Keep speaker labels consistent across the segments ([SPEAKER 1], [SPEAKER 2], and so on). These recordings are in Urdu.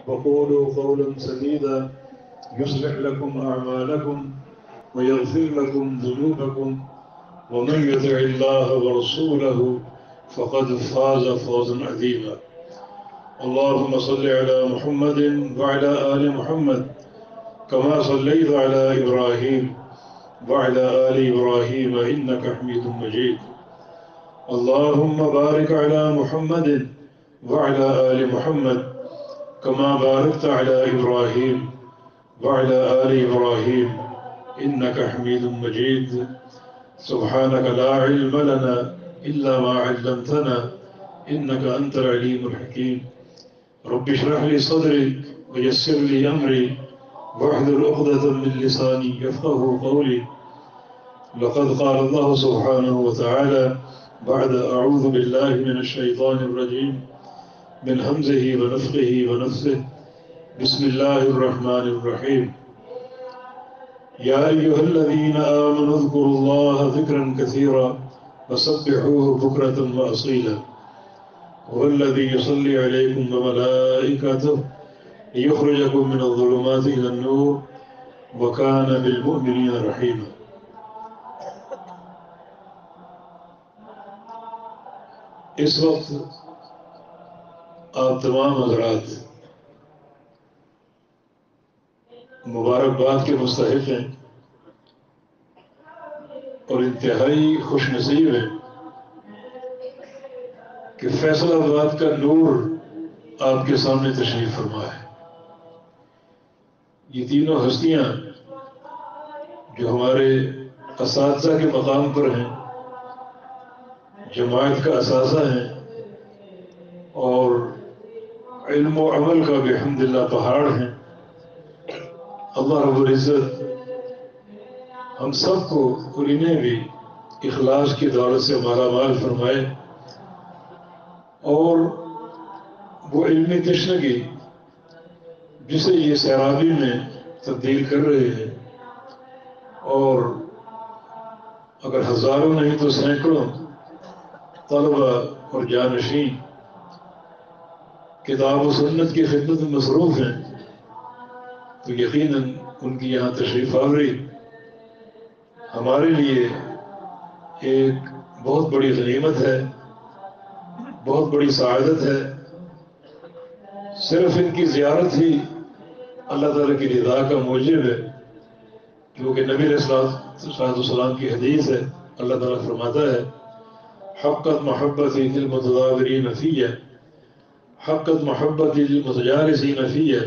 [SPEAKER 1] وقولوا قولا سديدا يصلح لكم أعمالكم ويغفر لكم ذنوبكم ومن يطع الله ورسوله فقد فاز فوزا عظيما. اللهم صل على محمد وعلى آل محمد كما صليت على إبراهيم وعلى آل إبراهيم إنك حميد مجيد. اللهم بارك على محمد وعلى آل محمد كما باركت على إبراهيم وعلى آل إبراهيم إنك حميد مجيد. سبحانك لا علم لنا إلا ما علمتنا إنك أنت العليم الحكيم. رب اشرح لي صدري ويسر لي أمري واحلل عقدة من لساني يفقهوا قولي. لقد قال الله سبحانه وتعالى بعد أعوذ بالله من الشيطان الرجيم من همزه ونفخه ونفثه بسم الله الرحمن الرحيم. يا أيها الذين آمنوا اذكروا الله ذكرا كثيرا وسبحوه بكرة وأصيلا. هو الذي يصلي عليكم وملائكته ليخرجكم من الظلمات إلى النور وكان بالمؤمنين رحيما. اس وقت آپ تمام حضرات مبارکباد کے مستحق ہیں اور انتہائی خوش نصیب ہیں کہ فیصل آباد کا نور آپ کے سامنے تشریف فرما ہے. یہ تینوں ہستیاں جو ہمارے اساتذہ کے مقام پر ہیں، جماعت کا اثاثہ ہیں اور علم و عمل کا بحمدللہ پہاڑ ہیں. اللہ رب العزت ہم سب کو اور انہیں بھی اخلاص کی دولت سے مالا مال فرمائے اور وہ علمی تشنگی جسے یہ سیرابی میں تبدیل کر رہے ہیں اور اگر ہزاروں نہیں تو سینکڑوں طلبہ اور جانشین کتاب و سنت کی خدمت میں مصروف ہیں، تو یقیناً ان کی یہاں تشریف آوری ہمارے لیے ایک بہت بڑی غنیمت ہے، بہت بڑی سعادت ہے. صرف ان کی زیارت ہی اللہ تعالیٰ کی رضا کا موجب ہے، کیونکہ نبی علیہ السلام کی حدیث ہے. اللہ تعالیٰ فرماتا ہے حقت محبتی للمتضاورین فیہ، حقت محبتی للمتجالسین فیہ،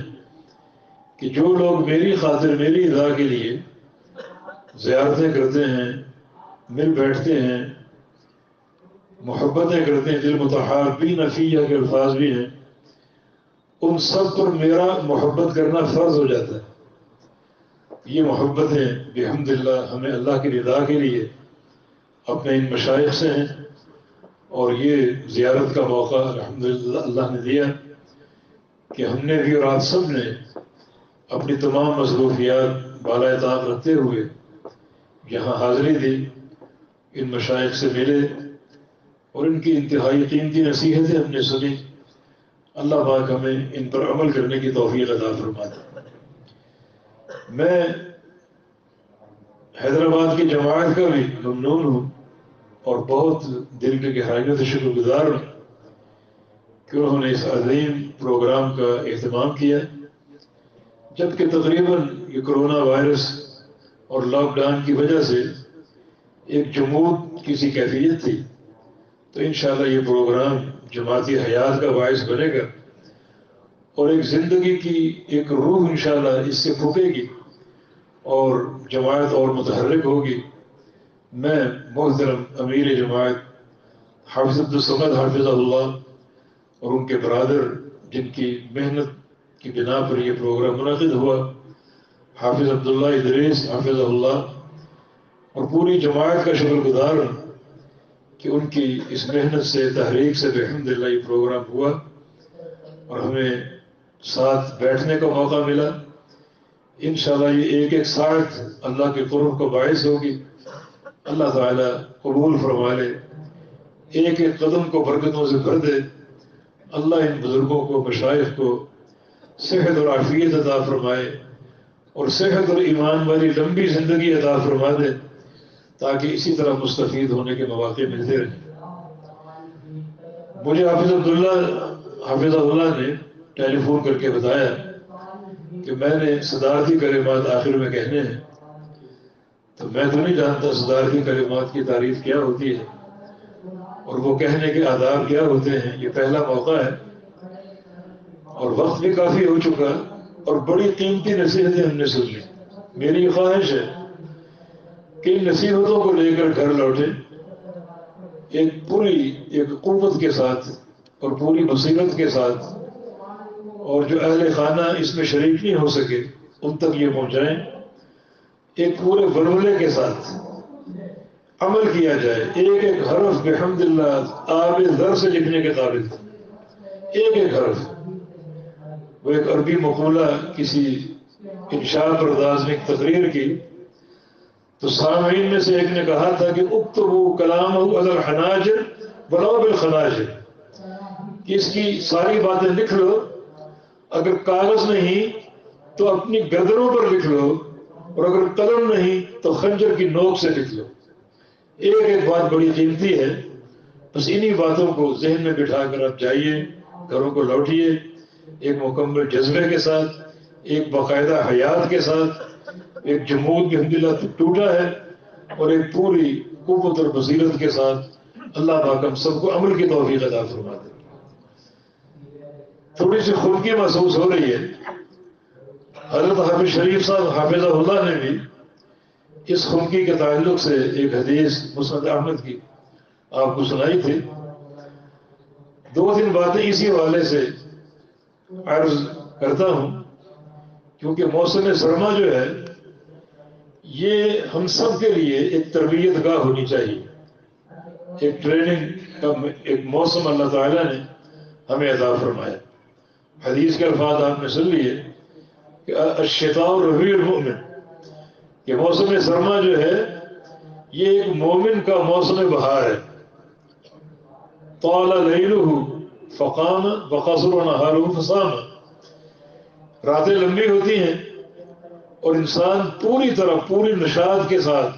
[SPEAKER 1] کہ جو لوگ میری خاطر میری رضا کے لیے زیارتیں کرتے ہیں، مل بیٹھتے ہیں، محبتیں کرتے ہیں، للمتحابین فیہ کے الفاظ بھی ہیں، ان سب پر میرا محبت کرنا فرض ہو جاتا ہے. یہ محبتیں بحمدللہ ہمیں اللہ کی رضا کے لیے اپنے ان مشائخ سے ہیں اور یہ زیارت کا موقع الحمدللہ اللہ نے دیا کہ ہم نے بھی اور آپ سب نے اپنی تمام مصروفیات بالائے طاق رکھتے ہوئے یہاں حاضری دی، ان مشائخ سے ملے اور ان کی انتہائی قیمتی نصیحتیں ہم نے سنی. اللہ پاک ہمیں ان پر عمل کرنے کی توفیق عطا فرمائے. میں حیدرآباد کی جماعت کا بھی ممنون ہوں اور بہت دل کے گہرائیوں سے شکر گزار ہوں کہ انہوں نے اس عظیم پروگرام کا اہتمام کیا، جبکہ تقریباً یہ کرونا وائرس اور لاک ڈاؤن کی وجہ سے ایک جمود کی سی کیفیت تھی. تو انشاءاللہ یہ پروگرام جماعتی حیات کا باعث بنے گا اور ایک زندگی کی ایک روح انشاءاللہ اس سے پھوٹے گی اور جماعت اور متحرک ہوگی. میں محترم امیر جماعت حافظ عبدالصمد حافظ اللہ اور ان کے برادر جن کی محنت کی بنا پر یہ پروگرام منعقد ہوا، حافظ عبداللہ ادریس حافظ اللہ، اور پوری جماعت کا شکر گزار ہوں کہ ان کی اس محنت سے تحریک سے بحمدللہ یہ پروگرام ہوا اور ہمیں ساتھ بیٹھنے کا موقع ملا. انشاءاللہ یہ ایک ایک ساعت اللہ کے قرب کو باعث ہوگی. اللہ تعالیٰ قبول فرما لے، ایک ایک قدم کو برکتوں سے بھر دے. اللہ ان بزرگوں کو، مشائخ کو صحت اور عافیت عطا فرمائے اور صحت اور ایمان والی لمبی زندگی عطا فرما دے تاکہ اسی طرح مستفید ہونے کے مواقع ملتے رہیں۔ مجھے حافظ اللہ نے ٹیلی فون کر کے بتایا کہ میں نے صدارتی کلمات آخر میں کہنے ہیں، تو میں تو نہیں جانتا صدارتی کلمات کی تعریف کیا ہوتی ہے اور وہ کہنے کے آداب کیا ہوتے ہیں۔ یہ پہلا موقع ہے اور وقت بھی کافی ہو چکا اور بڑی قیمتی نصیحتیں ہم نے سن لی۔ میری خواہش ہے کہ ان نصیحتوں کو لے کر گھر لوٹیں ایک قوت کے ساتھ اور پوری بصیرت کے ساتھ، اور جو اہل خانہ اس میں شریک نہیں ہو سکے ان تک یہ پہنچائیں، ایک پورے ولولے کے ساتھ عمل کیا جائے۔ ایک ایک حرف بحمد اللہ آب ذر سے لکھنے کے قابل، ایک ایک حرف۔ وہ ایک عربی مقولہ کسی انشاء پرداز نے ایک تقریر کی تو سامعین میں سے ایک نے کہا تھا کہ اکتبوا کلامہ علی الحناجر ولو بالخناجر، کہ اس کی ساری باتیں لکھ لو، اگر کاغذ نہیں تو اپنی گردنوں پر لکھ لو، اور اگر قلم نہیں تو خنجر کی نوک سے لکھ لو۔ ایک ایک بات بڑی قیمتی ہے۔ بس انہی باتوں کو ذہن میں بٹھا کر آپ جائیے، گھروں کو لوٹیے ایک مکمل جذبے کے ساتھ، ایک باقاعدہ حیات کے ساتھ، ایک جمود بھی الحمدللہ ٹوٹا ہے، اور ایک پوری قوت اور بصیرت کے ساتھ۔ اللہ پاک ہم سب کو عمل کی توفیق عطا فرما دے۔ تھوڑی سی خودکی محسوس ہو رہی ہے۔ حضرت حافظ شریف صاحب حافظہ اللہ نے بھی اس خودکی کے تعلق سے ایک حدیث مسند احمد کی آپ کو سنائی تھی۔ دو تین باتیں اسی حوالے سے عرض کرتا ہوں، کیونکہ موسم سرما جو ہے یہ ہم سب کے لیے ایک تربیت گاہ ہونی چاہیے، ایک ٹریننگ کا ایک موسم اللہ تعالیٰ نے ہمیں عطا فرمایا۔ حدیث کے الفاظ آپ نے سن لیے کہ الشتاء ربیع المؤمن، کہ موسم سرما جو ہے یہ ایک مومن کا موسم بہار ہے۔ طال لیلہ فقام وقصر نہارہ فصام، راتیں لمبی ہوتی ہیں اور انسان پوری طرح پوری نشاط کے ساتھ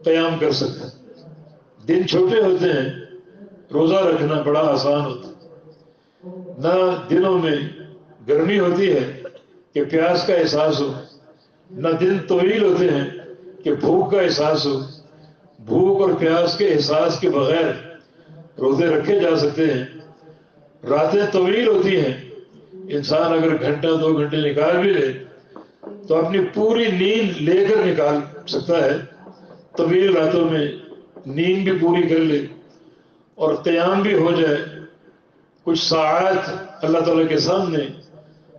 [SPEAKER 1] قیام کر سکتا ہے۔ دن چھوٹے ہوتے ہیں، روزہ رکھنا بڑا آسان ہوتا ہے۔ نہ دنوں میں گرمی ہوتی ہے کہ پیاس کا احساس ہو، نہ دن طویل ہوتے ہیں کہ بھوک کا احساس ہو۔ بھوک اور پیاس کے احساس کے بغیر روزے رکھے جا سکتے ہیں۔ راتیں طویل ہوتی ہیں، انسان اگر گھنٹہ دو گھنٹے نکال بھی لے تو اپنی پوری نیند لے کر نکال سکتا ہے۔ طویل راتوں میں نیند بھی پوری کر لے اور قیام بھی ہو جائے، کچھ ساعات اللہ تعالیٰ کے سامنے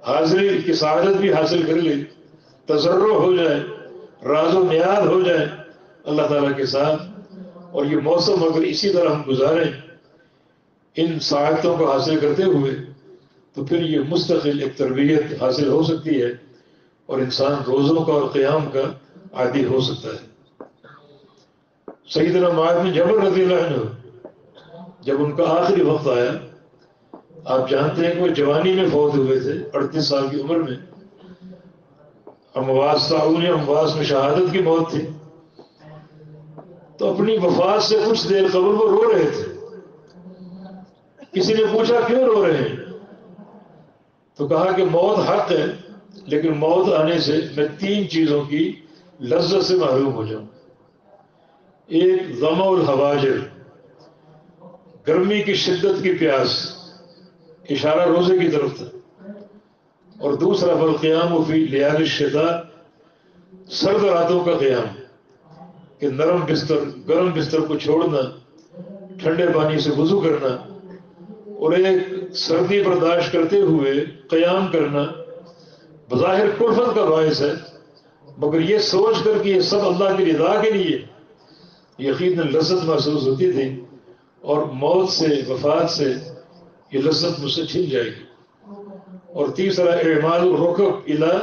[SPEAKER 1] حاضری کی سعادت بھی حاصل کر لے، تضرع ہو جائے، راز و نیاز ہو جائے اللہ تعالیٰ کے ساتھ۔ اور یہ موسم اگر اسی طرح ہم گزاریں ان سعادتوں کو حاصل کرتے ہوئے تو پھر یہ مستقل ایک تربیت حاصل ہو سکتی ہے اور انسان روزوں کا اور قیام کا عادی ہو سکتا ہے۔ سیدنا معاذ بن جبل رضی اللہ عنہ جب ان کا آخری وقت آیا، آپ جانتے ہیں کہ وہ جوانی میں فوت ہوئے تھے، 38 سال کی عمر میں۔ امواس میں شہادت کی موت تھی، تو اپنی وفات سے کچھ دیر قبل وہ رو رہے تھے۔ کسی نے پوچھا کیوں رو رہے ہیں؟ تو کہا کہ موت حق ہے، لیکن موت آنے سے میں 3 چیزوں کی لذت سے محروم ہو جاؤں۔ ایک ظمأ الحواجر، گرمی کی شدت کی پیاس، اشارہ روزے کی طرف تھا، اور دوسرا والقیام فی لیال الشتاء، سرد راتوں کا قیام، کہ نرم بستر گرم بستر کو چھوڑنا، ٹھنڈے پانی سے وضو کرنا اور ایک سردی برداشت کرتے ہوئے قیام کرنا بظاہر کلفت کا باعث ہے، مگر یہ سوچ کر کہ یہ سب اللہ کی رضا کے لیے، یقیناً لذت محسوس ہوتی تھی، اور موت سے وفات سے یہ لذت مجھ سے چھن جائے گی۔ اور تیسرا اعمال الرکب الی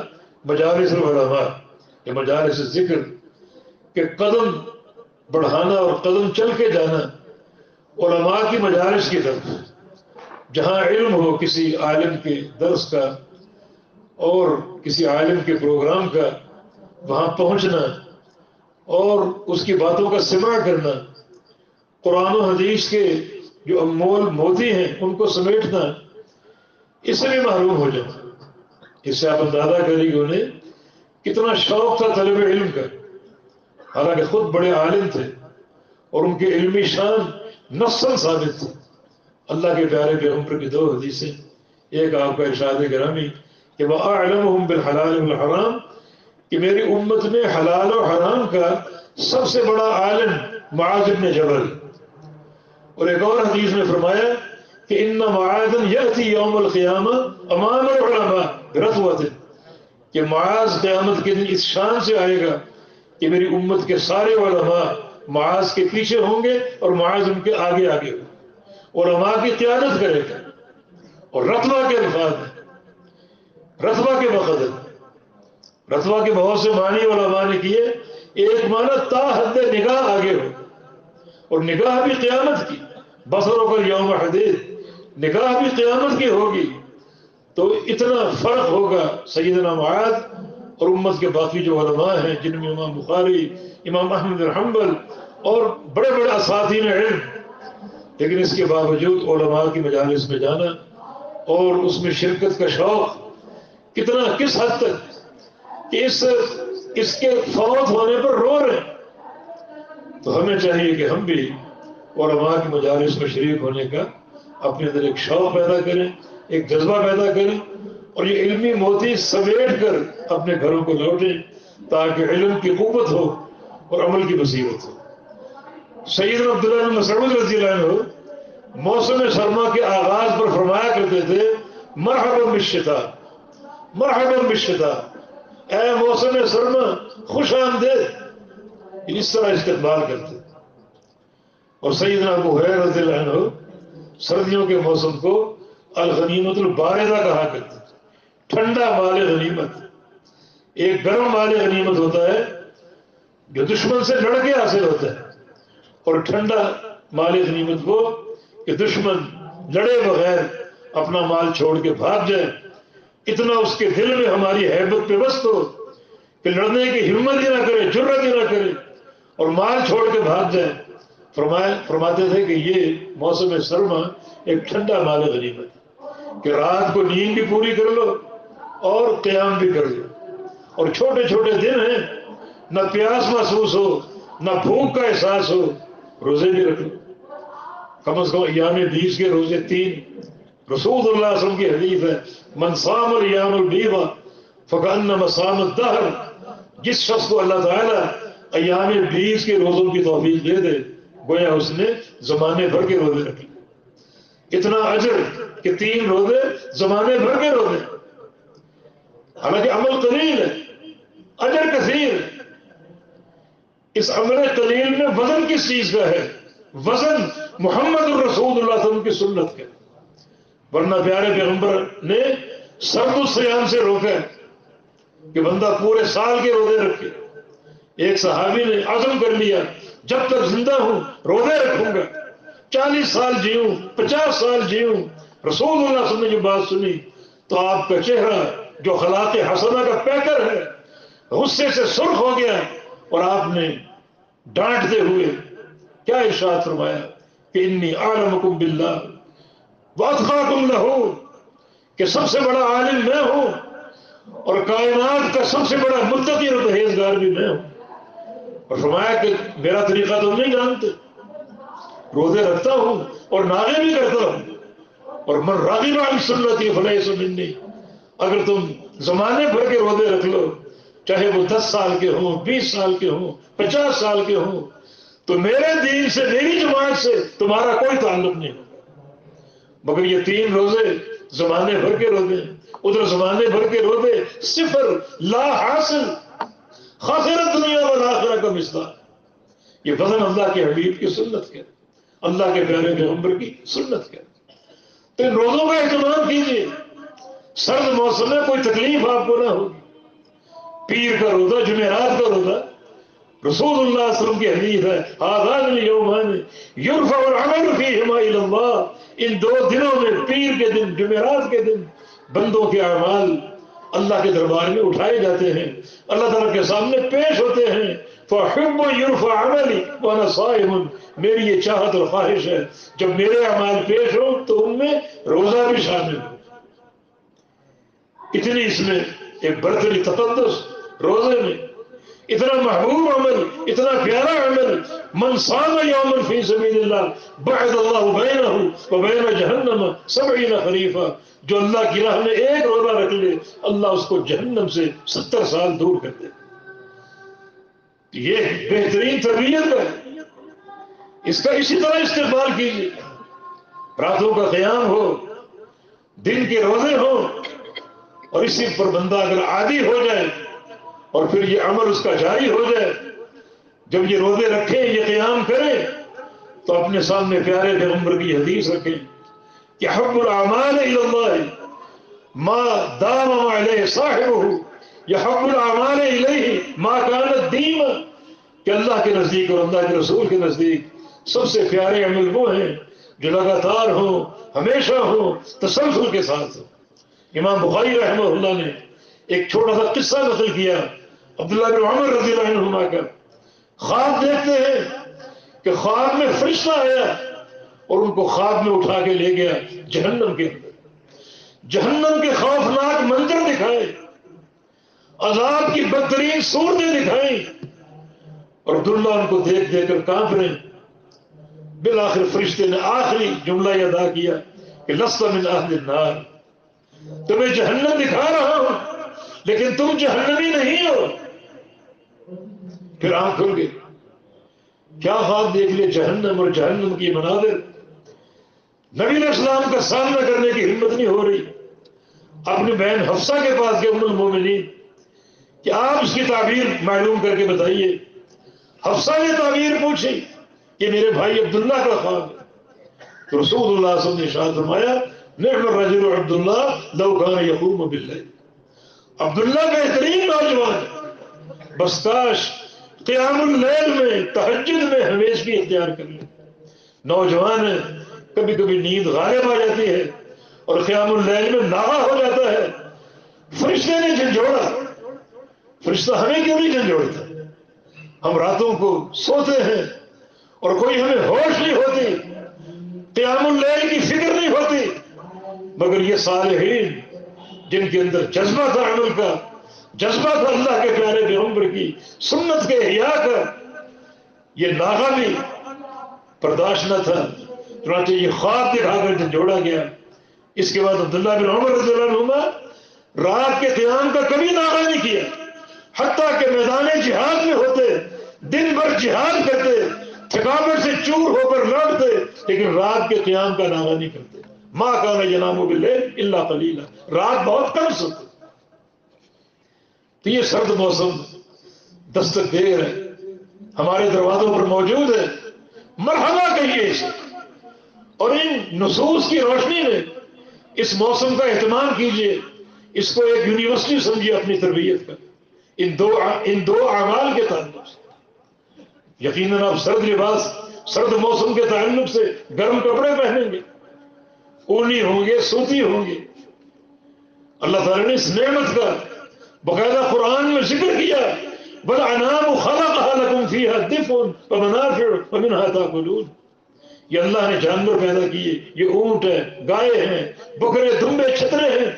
[SPEAKER 1] مجالس العلماء، یہ مجالس ذکر کہ قدم بڑھانا اور قدم چل کے جانا علماء کی مجالس کی طرف، جہاں علم ہو، کسی عالم کے درس کا اور کسی عالم کے پروگرام کا وہاں پہنچنا اور اس کی باتوں کا سماع کرنا، قرآن و حدیث کے جو انمول موتی ہیں ان کو سمیٹنا، اس سے بھی محروم ہو جانا۔ اس سے آپ اندازہ کریں کہ انہیں کتنا شوق تھا طلب علم کا، حالانکہ خود بڑے عالم تھے اور ان کی علمی شان نصاً ثابت تھی۔ اللہ کے پیارے پیغمبر کی 2 حدیثیں، ایک آپ کا ارشاد گرامی کہ وَأَعْلَمُهُمْ بِالْحَلَالِ وَالْحَرَامِ، کہ میری امت میں حلال و حرام کا سب سے بڑا عالم معاذ بن جبل۔ اور ایک اور حدیث میں فرمایا کہ ان معاذ یأتی یوم القیامہ امام العلماء برتوۃ، کہ معاذ قیامت کے دن اس شان سے آئے گا کہ میری امت کے سارے علماء معاذ کے پیچھے ہوں گے اور معاذ ان کے آگے آگے ہوں، علماء کی قیادت کرے گا۔ اور رتبہ کے الفاظ ہیں، رتبہ کے وقت ہے، رتبہ کے بہت سے معنی علماء نے کیے۔ ایک معنی تا حد نگاہ آگے ہو، اور نگاہ بھی قیامت کی، بصروں کا یوم حدید، نگاہ بھی قیامت کی ہوگی۔ تو اتنا فرق ہوگا سیدنا معاذ اور امت کے باقی جو علماء ہیں، جن میں امام بخاری، امام احمد بن حنبل اور بڑے بڑے اساتذہ علم۔ لیکن اس کے باوجود علماء کی مجالس میں جانا اور اس میں شرکت کا شوق کتنا، کس حد تک کہ اس کے فوت ہونے پر رو رہے ہیں۔ تو ہمیں چاہیے کہ ہم بھی علماء کی مجالس میں شریک ہونے کا اپنے اندر ایک شوق پیدا کریں، ایک جذبہ پیدا کریں، اور یہ علمی موتی سمیٹ کر اپنے گھروں کو لوٹیں تاکہ علم کی قوت ہو اور عمل کی بصیرت ہو۔ سیدنا عبداللہ بن مسعود رضی اللہ عنہ موسم سرما کے آغاز پر فرمایا کرتے تھے مرحبا بالشتاء، مرحبا بالشتاء، اے موسم سرما خوش آمدید، اس طرح استقبال کرتے۔ اور سیدنا ابو ہریرہ رضی اللہ عنہ سردیوں کے موسم کو الغنیمت الباردہ کہا کرتے، ٹھنڈا مال غنیمت۔ ایک گرم مال غنیمت ہوتا ہے جو دشمن سے لڑ کے حاصل ہوتا ہے، اور ٹھنڈا مال غنیمت کو کہ دشمن لڑے بغیر اپنا مال چھوڑ کے بھاگ جائے، اتنا اس کے دل میں ہماری ہیبت پہ بست ہو کہ لڑنے کی ہمت ہی نہ کرے، جرأت ہی نہ کرے اور مال چھوڑ کے بھاگ جائے۔ فرماتے تھے کہ یہ موسم سرما ایک ٹھنڈا مال غنیمت، کہ رات کو نیند بھی پوری کر لو اور قیام بھی کر لو، اور چھوٹے چھوٹے دن ہیں، نہ پیاس محسوس ہو نہ بھوک کا احساس ہو، روزے بھی رکھ لو، کم از کم ایام 20 کے روزے 3۔ رسول اللہ صلی اللہ علیہ وسلم کی حدیث ہے من صام الایام البیض فکأنما صام الدہر، جس شخص کو اللہ تعالیٰ ایام 20 کے روزوں کی توفیق دے دے گویا اس نے زمانے بھر کے روزے رکھے۔ اتنا اجر کہ 3 روزے زمانے بھر کے روزے، حالانکہ عمل قلیل ہے، اجر کثیر ہے۔ اس عمل قلیل میں وزن کس چیز کا ہے؟ وزن محمد الرسول اللہ صلی اللہ علیہ وسلم کی سنت کا۔ ورنہ پیارے پیغمبر نے سرد الصیام سے روکا کہ بندہ پورے سال کے روزے رکھے۔ ایک صحابی نے عزم کر لیا جب تک زندہ ہوں روزے رکھوں گا، 40 سال جیوں، 50 سال جیوں۔ رسول اللہ صلی اللہ علیہ وسلم نے جو بات سنی تو آپ کا چہرہ جو خلاق حسنہ کا پیکر ہے غصے سے سرخ ہو گیا، اور آپ نے ڈانٹتے ہوئے کیا ارشاد فرمایا کہ انی اعلمکم باللہ واتقاکم لہ، کہ سب سے بڑا عالم میں ہوں اور کائنات کا سب سے بڑا متقی اور پرہیزگار بھی میں ہوں۔ اور فرمایا کہ میرا طریقہ تم نہیں جانتے، روزے رکھتا ہوں اور نعرے بھی کرتا ہوں، اور من راغب عن سنتی فلیس منی، اگر تم زمانے بھر کے روزے رکھ لو چاہے وہ 10 سال کے ہوں، 20 سال کے ہوں، 50 سال کے ہوں، تو میرے دین سے، میری جماعت سے تمہارا کوئی تعلق نہیں ہوگا۔ مگر یہ 3 روزے زمانے بھر کے روزے، ادھر زمانے بھر کے روزے صفر، لا حاصل، خاسر دنیا والآخرہ کا مصداق۔ یہ وزن اللہ کے حبیب کی سنت کا، اللہ کے پیارے پیغمبر کی سنت کا۔ تو ان روزوں کا اہتمام کیجیے، سرد موسم میں کوئی تکلیف آپ کو نہ ہوگی۔ پیر کا روزہ، جمعرات کا روزہ، رسول اللہ صلی اللہ علیہ وسلم کی حدیث ہے هذان الیومان یرفع العمل فیہما الی اللہ، ان 2 دنوں میں، پیر کے دن، جمعرات کے دن، بندوں کے اعمال اللہ کے دربار میں اٹھائے جاتے ہیں، اللہ تعالیٰ کے سامنے پیش ہوتے ہیں. فَأُحِبُّ يُرْفَعَ عَمَلِي وَأَنَا صَائِمٌ، میری یہ چاہت اور خواہش ہے جب میرے اعمال پیش ہوں تو ان میں روزہ بھی شامل ہو. اتنی اس میں ایک برتری تقدس روزے میں، اتنا محبوب عمل، اتنا پیارا عمل. من صام یوما فی سبیل اللہ بعد اللہ بینہ وبین جہنم 70 خریفا، جو اللہ کی راہ میں ایک روزہ رکھ لے اللہ اس کو جہنم سے 70 سال دور کر دے. یہ بہترین تربیت ہے، اس کا اسی طرح استقبال کیجیے. راتوں کا قیام ہو، دن کے روزے ہوں، اور اسی پر بندہ اگر عادی ہو جائے اور پھر یہ عمل اس کا جاری ہو جائے، جب یہ روزے رکھیں، یہ قیام کریں، تو اپنے سامنے پیارے پیغمبر کی حدیث رکھیں کہ حب الاعمال الی اللہ ما دام علیہ صاحبہ، یحب الاعمال الیہ ما کانت دیما، کہ اللہ کے نزدیک اور اللہ کے رسول کے نزدیک سب سے پیارے عمل وہ ہیں جو لگاتار ہوں، ہمیشہ ہوں، تسلسل کے ساتھ ہوں. امام بخاری رحمہ اللہ نے ایک چھوٹا سا قصہ نقل کیا عبداللہ بن عمر رضی اللہ عنہما کا. خواب دیکھتے ہیں کہ خواب میں فرشتہ آیا اور ان کو خواب میں اٹھا کے لے گیا جہنم کے اندر. جہنم کے خوفناک منظر دکھائے، عذاب کی بدترین صورتیں دکھائیں، اور عبداللہ ان کو دیکھ دیکھ کر کانپ رہے. بالآخر فرشتے نے آخری جملہ یہ ادا کیا کہ لست من اہل النار، تمہیں جہنم دکھا رہا ہوں لیکن تم جہنمی نہیں ہو. پھر آنکھ کھل گئی. کیا خواب دیکھ لے، جہنم اور جہنم کی مناظر. نبی علیہ السلام کا سامنا کرنے کی ہمت نہیں ہو رہی. اپنی بہن حفصہ کے پاس گئے ام المومنین کہ آپ اس کی تعبیر معلوم کر کے بتائیے. حفصہ نے تعبیر پوچھی کہ میرے بھائی عبداللہ کا خواب ہے. تو رسول اللہ صلی اللہ علیہ وسلم نے ارشاد فرمایا نعم الرجل عبداللہ لو کان یقوم باللیل، عبداللہ بہترین نوجوان ہے، بس کاش قیام اللیل میں، تہجد میں ہمیشہ اختیار کر لے. نوجوان ہے، کبھی کبھی نیند غالب آ جاتی ہے اور قیام اللیل میں ناغا ہو جاتا ہے. فرشتے نے جھنجھوڑا. فرشتہ ہمیں کیوں نہیں جھنجھوڑتا؟ ہم راتوں کو سوتے ہیں اور کوئی ہمیں ہوش نہیں ہوتی، قیام اللیل کی فکر نہیں ہوتی. مگر یہ صالحین جن کے اندر جذبہ تھا عمل کا، جذبہ تھا اللہ کے پیارے پیغمبر کی سنت کے احیاء کا، یہ ناغا بھی برداشت نہ تھا، چنانچہ یہ خواب دکھا کر جھنجھوڑا گیا. اس کے بعد عبداللہ بن عمر رضی اللہ عنہما رات کے قیام کا کبھی ناغا نہیں کیا، حتیٰ کہ میدان جہاد میں ہوتے، دن بھر جہاد کرتے، تھکاوٹ سے چور ہو کر لوٹتے، لیکن رات کے قیام کا ناغا نہیں کرتے. ما کان ینام باللیل الا قلیلا، رات بہت کم سوتے. تو یہ سرد موسم دستک دے رہے ہمارے دروازوں پر موجود ہے. مرحبا کہیے اسے، اور ان نصوص کی روشنی میں اس موسم کا اہتمام کیجیے. اس کو ایک یونیورسٹی سمجھیے اپنی تربیت کا، ان دو اعمال کے تعلق سے. یقیناً آپ سرد لباس، سرد موسم کے تعلق سے گرم کپڑے پہنیں گے، اونی ہوں گے، سوتی ہوں گے. اللہ تعالیٰ نے اس نعمت کا باقاعدہ قرآن میں ذکر کیا. وَالْأَنْعَامُ خَلَقَهَا لَكُمْ فِيهَا دِفْءٌ وَمَنَافِعُ وَمِنْهَا تَأْكُلُونَ. یہ اللہ نے جانور پیدا کیے، یہ اونٹ ہے، گائے ہیں، بکرے، دمبے، چھترے ہیں.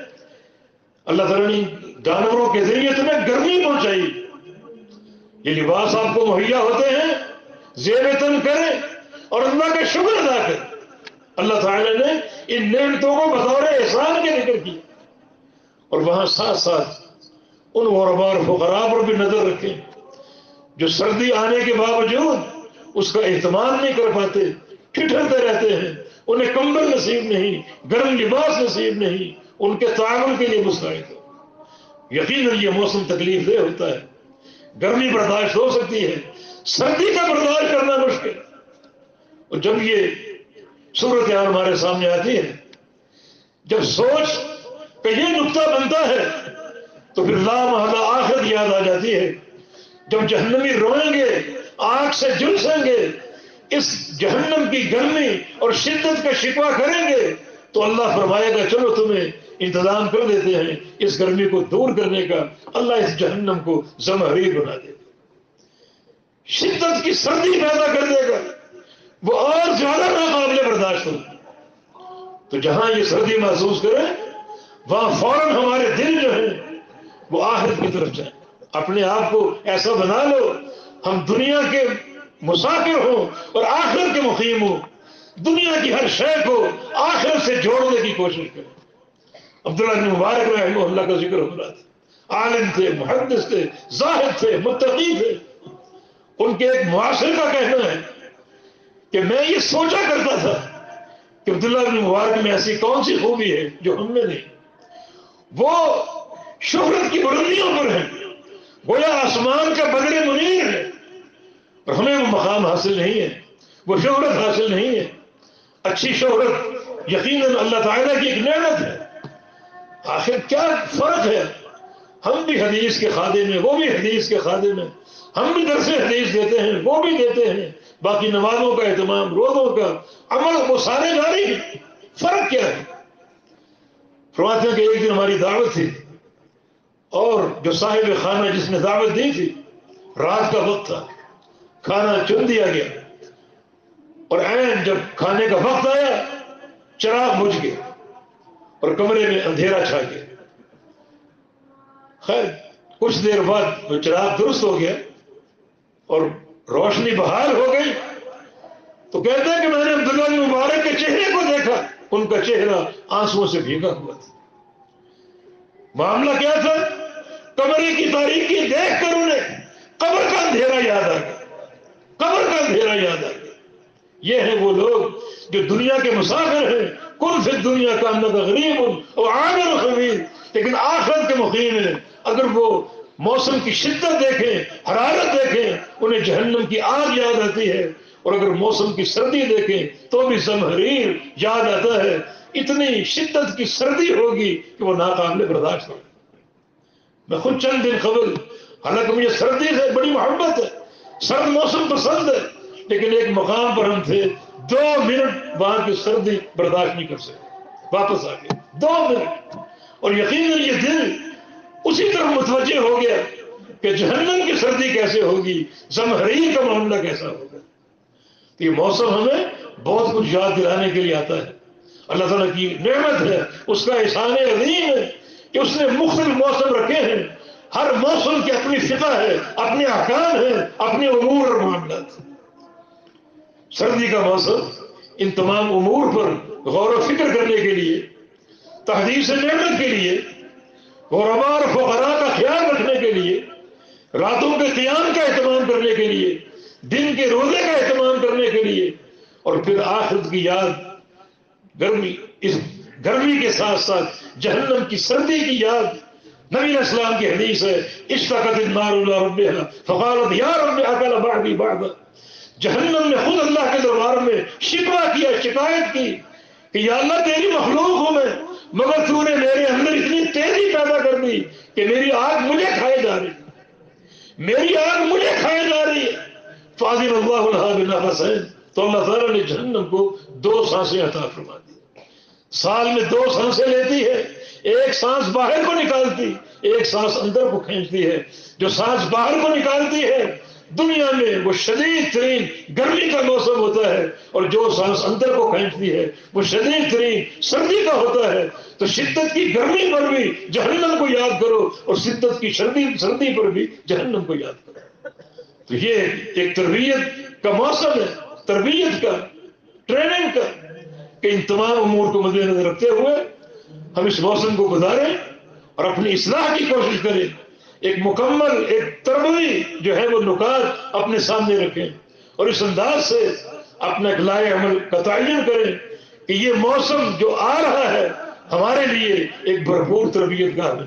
[SPEAKER 1] اللہ تعالیٰ نے جانوروں کے ذریعے تمہیں گرمی پہنچائی. یہ لباس آپ کو مہیا ہوتے ہیں، زیب تن کریں اور اللہ کا شکر ادا کریں. اللہ تعالیٰ نے ان نعمتوں کو بطور احسان کے ذکر کیا، اور وہاں ساتھ ساتھ ان غرباء اور فقراء پر بھی نظر رکھیں جو سردی آنے کے باوجود اس کا اہتمام نہیں کر پاتے، ٹھٹھرتے رہتے ہیں، انہیں کمبل نصیب نہیں، گرم لباس نصیب نہیں، ان کے تعاون کے لیے مستعد ہو. یقیناً یہ موسم تکلیف دہ ہوتا ہے. گرمی برداشت ہو سکتی ہے، سردی کا برداشت کرنا مشکل. اور جب یہ صورتحال ہمارے سامنے آتی ہے، جب سوچ کہ یہ نقطہ بنتا ہے، تو پھر لامحالہ آخرت یاد آ جاتی ہے. جب جہنمی روئیں گے، آگ سے جھلسیں گے، اس جہنم کی گرمی اور شدت کا شکوہ کریں گے، تو اللہ فرمائے گا چلو تمہیں انتظام کر دیتے ہیں اس گرمی کو دور کرنے کا. اللہ اس جہنم کو زمہریر بنا دے گا, شدت کی سردی پیدا کر دے گا, وہ اور زیادہ ناقابل برداشت ہو. تو جہاں یہ سردی محسوس کریں وہاں فوراً ہمارے دل جو ہیں وہ آخرت کی طرف جائیں. اپنے آپ کو ایسا بنا لو ہم دنیا کے مسافر ہوں اور آخرت کے مقیم ہوں. دنیا کی ہر شے کو آخرت سے جوڑنے کی کوشش کریں. عبداللہ بن مبارک رحمہ اللہ کا ذکر ہو رہا تھا. عالم تھے, محدث تھے, زاہد تھے, متقی تھے. ان کے ایک معاشر کا کہنا ہے کہ میں یہ سوچا کرتا تھا کہ عبداللہ بن مبارک میں ایسی کون سی خوبی ہے جو ہم میں نہیں. وہ شہرت کی بلندیوں پر ہیں, گویا آسمان کا بدر منیر ہے, اور ہمیں وہ مقام حاصل نہیں ہے, وہ شہرت حاصل نہیں ہے. اچھی شہرت یقیناً اللہ تعالیٰ کی ایک نعمت ہے. آخر کیا فرق ہے؟ ہم بھی حدیث کے خادم ہیں, وہ بھی حدیث کے خادم ہیں. ہم بھی درس حدیث دیتے ہیں, وہ بھی دیتے ہیں. باقی نمازوں کا اہتمام, روزوں کا عمل, وہ سارے جاری ہیں. فرق کیا ہے؟ فرماتے ہیں کہ ایک دن ہماری دعوت تھی اور جو صاحب خانہ جس نے دعوت دی تھی, رات کا وقت تھا, کھانا چن دیا گیا, اور عین جب کھانے کا وقت آیا چراغ بجھ گئے اور کمرے میں اندھیرا چھا گیا. خیر کچھ دیر بعد وہ چراغ درست ہو گیا اور روشنی بحال ہو گئی. تو کہتے ہیں کہ میں نے عبداللہ بن مبارک کے چہرے کو دیکھا, ان کا چہرہ آنسوؤں سے بھیگا ہوا تھا. معاملہ کیا تھا؟ کمرے کی تاریکی دیکھ کر انہیں قبر کا اندھیرا یاد آ گیا, قبر کا اندھیرا یاد آ گیا. یہ ہیں وہ لوگ جو دنیا کے مسافر ہیں. کل فی الدنیا کا انک غریب اور عابر خبیر, لیکن آخرت کے مقیم ہیں. اگر وہ موسم کی شدت دیکھیں, حرارت دیکھیں, انہیں جہنم کی آگ یاد آتی ہے, اور اگر موسم کی سردی دیکھیں تو بھی زمہریر یاد آتا ہے. اتنی شدت کی سردی ہوگی کہ وہ ناقابل برداشت ہوگی. میں خود چند دن قبل, حالانکہ مجھے سردی سے بڑی محبت ہے, سرد موسم پسند ہے, لیکن ایک مقام پر ہم تھے 2 منٹ وہاں کی سردی برداشت نہیں کر سکتے, واپس آ گئے 2 منٹ. اور یقیناً یہ دل اسی طرح متوجہ ہو گیا کہ جہنم کی سردی کیسے ہوگی, زمہریر کا معاملہ کیسا ہوگا. تو یہ موسم ہمیں بہت کچھ یاد دلانے کے لیے آتا ہے. اللہ تعالیٰ کی نعمت ہے, اس کا احسان عظیم ہے کہ اس نے مختلف موسم رکھے ہیں. ہر موسم کی اپنی فقہ ہے, اپنے احکام ہیں, اپنے امور اور معاملات. سردی کا موسم ان تمام امور پر غور و فکر کرنے کے لیے, تحدیث نعمت کے لیے, غرباء اور فقراء کا خیال رکھنے کے لیے, راتوں کے قیام کا اہتمام کرنے کے لیے, دن کے روزے کا اہتمام کرنے کے لیے, اور پھر آخرت کی یاد, گرمی, اس گرمی کے ساتھ ساتھ جہنم کی سردی کی یاد. نبی علیہ السلام کی حدیث ہے, اشتاقت النار الی ربها فقالت یا رب اکل بعدی بعضا. جہنم نے خود اللہ کے دربار میں شکوہ کیا, شکایت کی کہ یا اللہ تیری مخلوق ہوں میں, مگر تو نے میرے اندر اتنی تیزی پیدا کر دی کہ میری آگ مجھے کھائے جا رہی, میری آگ مجھے کھائے جا رہی ہے. فاضل اللہ لها بنفسین, تو اللہ تعالیٰ نے جہنم کو 2 سانسیں عطا فرما دی. سال میں 2 سانسیں لیتی ہے, ایک سانس باہر کو نکالتی, ایک سانس اندر کو کھینچتی ہے. جو سانس باہر کو نکالتی ہے دنیا میں وہ شدید ترین گرمی کا موسم ہوتا ہے, اور جو سانس اندر کو کھینچتی ہے وہ شدید ترین سردی کا ہوتا ہے. تو شدت کی گرمی پر بھی جہنم کو یاد کرو, اور شدت کی سردی پر بھی جہنم کو یاد کرو. تو یہ ایک تربیت کا موسم ہے, تربیت کا, ٹریننگ کا, کہ ان تمام امور کو مد نظر رکھتے ہوئے ہم اس موسم کو گزاریں اور اپنی اصلاح کی کوشش کریں. ایک مکمل, ایک تربوی جو ہے وہ نکات اپنے سامنے رکھیں, اور اس انداز سے اپنا اقلاع عمل کا تعین کریں کہ یہ موسم جو آ رہا ہے ہمارے لیے ایک بھرپور تربیت کا ہے.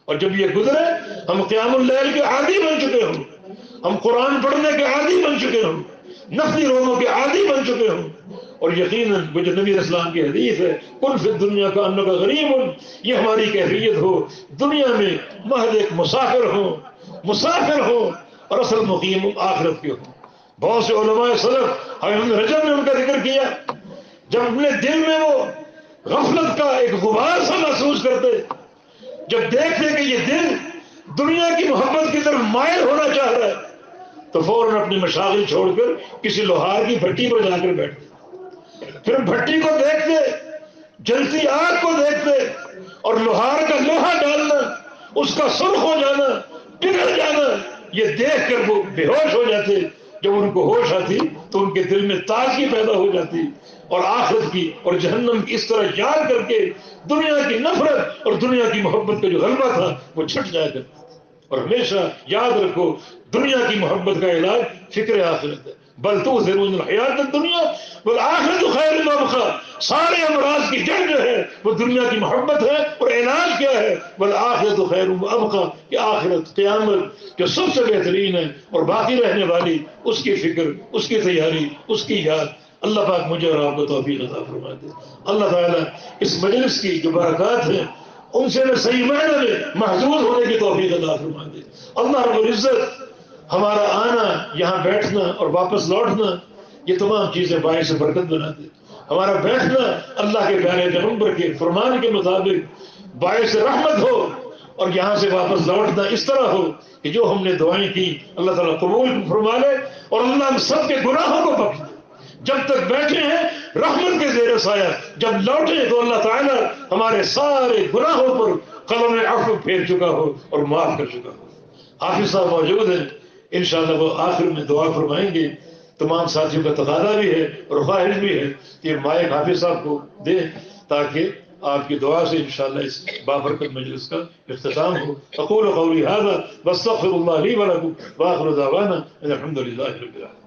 [SPEAKER 1] اور جب یہ گزرے ہم قیام اللیل کے عادی بن چکے ہوں, ہم قرآن پڑھنے کے عادی بن چکے ہوں, نفلی روزوں کے عادی بن چکے ہوں, اور یقیناً وہ جو نبی اسلام کی حدیث ہے کل فی الدنیا کا انک غریب, یہ ہماری کیفیت ہو. دنیا میں محض ایک مسافر ہو اور اصل مقیم آخرت کے ہو. بہت سے علماء سلف, ہم نے رجب میں ان کا ذکر کیا, جب اپنے دل میں وہ غفلت کا ایک غبار سا محسوس کرتے جب دیکھتے کہ یہ دل دنیا کی محبت کی طرف مائل ہونا چاہ رہا ہے تو فوراً اپنی مشاغل چھوڑ کر کسی لوہار کی بھٹی پر جا کر بیٹھتے، پھر بھٹی کو دیکھتے، جلتی آگ کو دیکھتے اور لوہار کا لوہا ڈالنا، اس کا سرخ ہو جانا، پگھل جانا، یہ دیکھ کر وہ بے ہوش ہو جاتے۔ جب ان کو ہوش آتی تو ان کے دل میں تازگی پیدا ہو جاتی اور آخرت کی اور جہنم کی اس طرح یاد کر کے دنیا کی نفرت اور دنیا کی محبت کا جو غلبہ تھا وہ چھٹ جایا کرتا۔ اور ہمیشہ یاد رکھو دنیا کی محبت کا علاج فکر آخرت ہے، بل تؤثرون الحیات الدنیا والآخرۃ خیر وابقیٰ۔ سارے امراض کی جڑ جو ہے وہ دنیا کی محبت ہے، اور علاج کیا ہے؟ والآخرۃ خیر وابقیٰ، کہ آخرت قیامت جو سب سے بہترین ہے اور باقی رہنے والی، اس کی فکر، اس کی تیاری، اس کی یاد۔ اللہ پاک مجھے اور آپ کو توفیق عطا فرما دے۔ اللہ تعالیٰ اس مجلس کی جو برکات ہیں ان سے میں صحیح معنی میں محظوظ ہونے کی توفیق عطا فرما دے۔ اللہ رب العزت ہمارا آنا، یہاں بیٹھنا اور واپس لوٹنا، یہ تمام چیزیں باعث برکت بنا دے۔ ہمارا بیٹھنا اللہ کے پیارے پیغمبر کے فرمان کے مطابق باعث رحمت ہو، اور یہاں سے واپس لوٹنا اس طرح ہو کہ جو ہم نے دعائیں کی اللہ تعالیٰ قبول فرما لے، اور اللہ ہم سب کے گناہوں کو بخش دے۔ جب تک بیٹھے ہیں رحمت کے زیر سایہ، جب لوٹیں تو اللہ تعالیٰ ہمارے سارے گناہوں پر قلم عفو پھیر چکا ہو اور معاف کر چکا ہو۔ حافظ صاحب موجود ہیں، انشاءاللہ وہ آخر میں دعا فرمائیں گے۔ تمام ساتھیوں کا تقاضا بھی ہے اور خواہش بھی ہے کہ مائک حافظ صاحب کو دیں تاکہ آپ کی دعا سے انشاءاللہ اس بابرکت مجلس کا اختتام ہو۔ اقول قولی ھذا واستغفر اللہ لی ولکم واخر دعوانا ان الحمد للہ رب العالمین۔